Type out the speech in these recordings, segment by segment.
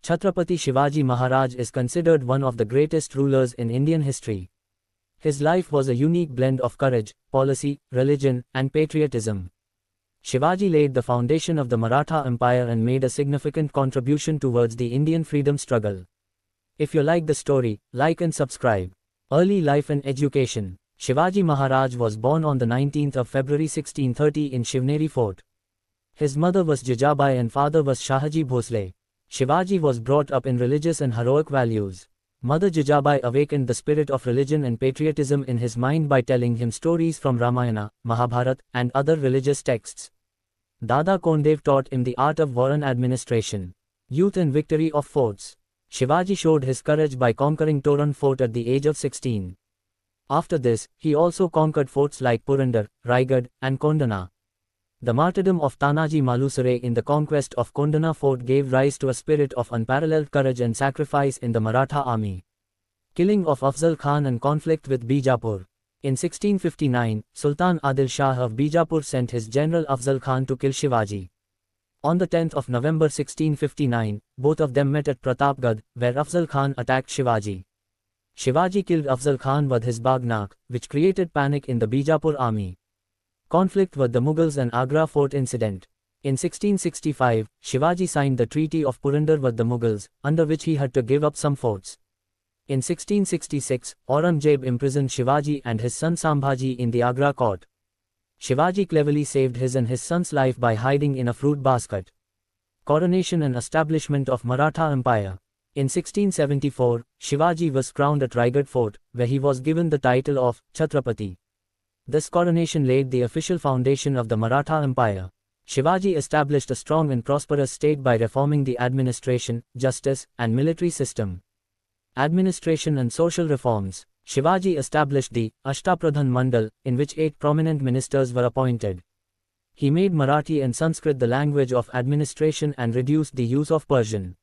Chhatrapati Shivaji Maharaj is considered one of the greatest rulers in Indian history. His life was a unique blend of courage, policy, religion, and patriotism. Shivaji laid the foundation of the Maratha Empire and made a significant contribution towards the Indian freedom struggle. If you like the story, like and subscribe. Early life and education. Shivaji Maharaj was born on the 19th of February 1630 in Shivneri Fort. His mother was Jijabai and father was Shahaji Bhosle. Shivaji was brought up in religious and heroic values. Mother Jijabai awakened the spirit of religion and patriotism in his mind by telling him stories from Ramayana, Mahabharata, and other religious texts. Dada Kondev taught him the art of war and administration. Youth and victory of forts. Shivaji showed his courage by conquering Toran Fort at the age of 16. After this, he also conquered forts like Purandar, Raigad, and Kondana. The martyrdom of Tanaji Malusare in the conquest of Kondana fort gave rise to a spirit of unparalleled courage and sacrifice in the Maratha army. Killing of Afzal Khan and conflict with Bijapur. In 1659, Sultan Adil Shah of Bijapur sent his general Afzal Khan to kill Shivaji. On the 10th of November 1659, both of them met at Pratapgarh, where Afzal Khan attacked Shivaji. Shivaji killed Afzal Khan with his Bagnak, which created panic in the Bijapur army. Conflict with the Mughals and Agra fort incident. In 1665, Shivaji signed the Treaty of Purandar with the Mughals, under which he had to give up some forts. In 1666, Aurangzeb imprisoned Shivaji and his son Sambhaji in the Agra court. Shivaji cleverly saved his and his son's life by hiding in a fruit basket. Coronation and establishment of Maratha Empire. In 1674, Shivaji was crowned at Raigad Fort, where he was given the title of Chhatrapati. This coronation laid the official foundation of the Maratha Empire. Shivaji established a strong and prosperous state by reforming the administration, justice, and military system. Administration and social reforms. Shivaji established the Ashtapradhan Mandal, in which 8 prominent ministers were appointed. He made Marathi and Sanskrit the language of administration and reduced the use of Persian.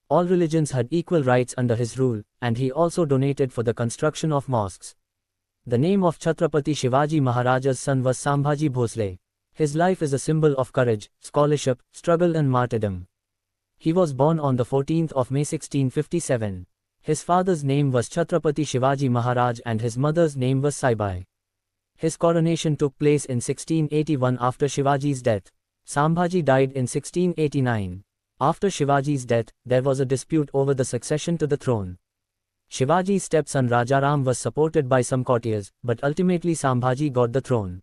All religions had equal rights under his rule, and he also donated for the construction of mosques. The name of Chhatrapati Shivaji Maharaja's son was Sambhaji Bhosle. His life is a symbol of courage, scholarship, struggle and martyrdom. He was born on the 14th of May 1657. His father's name was Chhatrapati Shivaji Maharaj and his mother's name was Saibai. His coronation took place in 1681 after Shivaji's death. Sambhaji died in 1689. After Shivaji's death, there was a dispute over the succession to the throne. Shivaji's stepson Rajaram was supported by some courtiers, but ultimately Sambhaji got the throne.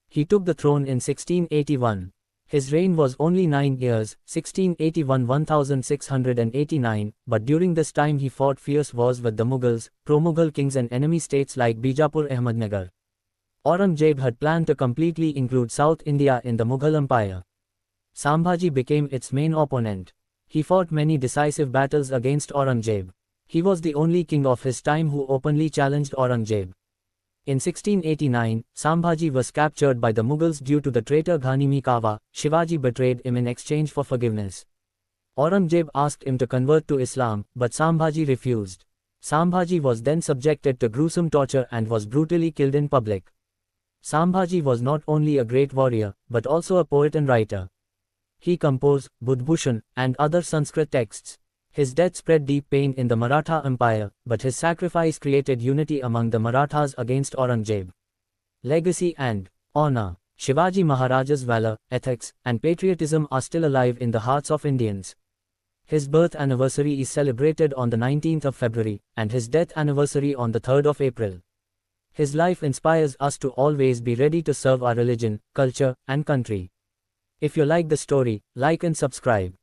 He took the throne in 1681. His reign was only 9 years, 1681–1689, but during this time he fought fierce wars with the Mughals, pro-Mughal kings and enemy states like Bijapur Ahmednagar. Aurangzeb had planned to completely include South India in the Mughal Empire. Sambhaji became its main opponent. He fought many decisive battles against Aurangzeb. He was the only king of his time who openly challenged Aurangzeb. In 1689, Sambhaji was captured by the Mughals due to the traitor Ghanimi Kawa. Shivaji betrayed him in exchange for forgiveness. Aurangzeb asked him to convert to Islam, but Sambhaji refused. Sambhaji was then subjected to gruesome torture and was brutally killed in public. Sambhaji was not only a great warrior, but also a poet and writer. He composed Budbhushan and other Sanskrit texts. His death spread deep pain in the Maratha Empire, but his sacrifice created unity among the Marathas against Aurangzeb. Legacy and honor. Shivaji Maharaja's valor, ethics, and patriotism are still alive in the hearts of Indians. His birth anniversary is celebrated on the 19th of February, and his death anniversary on the 3rd of April. His life inspires us to always be ready to serve our religion, culture, and country. If you like the story, like and subscribe.